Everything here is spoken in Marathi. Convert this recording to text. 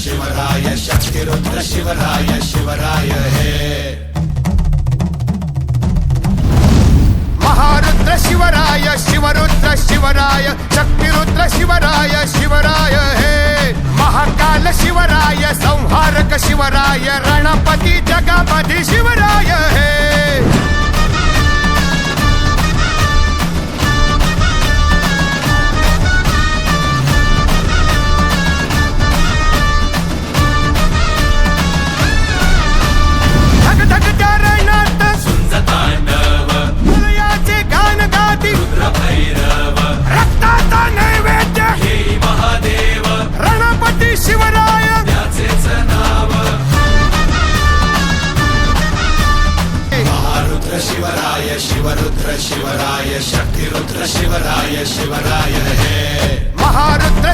शिवराय शक्तिरुद्र शिवराय शिवराय हे महारुद्र शिवराय शिवरुद्र शिवराय शक्तिरुद्र शिवराय शिवराय हे महाकाल शिवराय संहारक शिवराय रणपती जगपती शिवराय हे शिवराय शिवरुद्र शिवराय शक्तिरुद्र शिवराय शिवराय हे महारुद्र